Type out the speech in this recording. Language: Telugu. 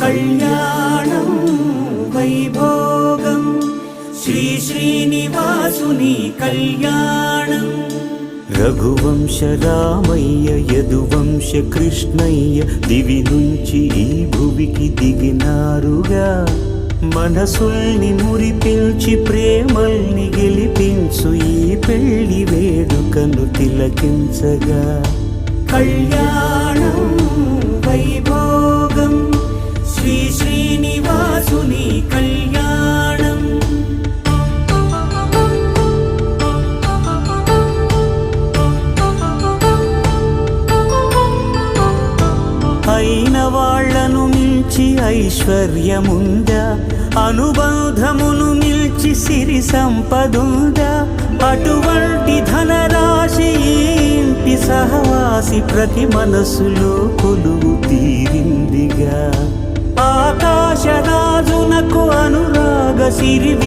కళ్యాణం వైభోగం శ్రీ శ్రీనివాసుని కళ్యాణం. రఘువంశ రామయ్య యదువంశ కృష్ణయ్య దివి నుంచి ఈ భువికి దిగినారుగా. మనసుల్ని మురిపించి ప్రేమల్ని గెలిపించు ఈ పెళ్లి వేడుకను తిలకించగా. కళ్యాణం వైభోగం శ్రీ శ్రీనివాసుని కళ్యాణం. అయిన వాళ్లను మించి ఐశ్వర్యముందా, అనుబంధమును మిల్చి సిరి సంపదుందా. అటువంటి ధనరాశి ఇంటి సహవాసి ప్రతి మనసులో కొలువు తీరిందిగా. ఆకాశరాజునకు అనురాగ సిరి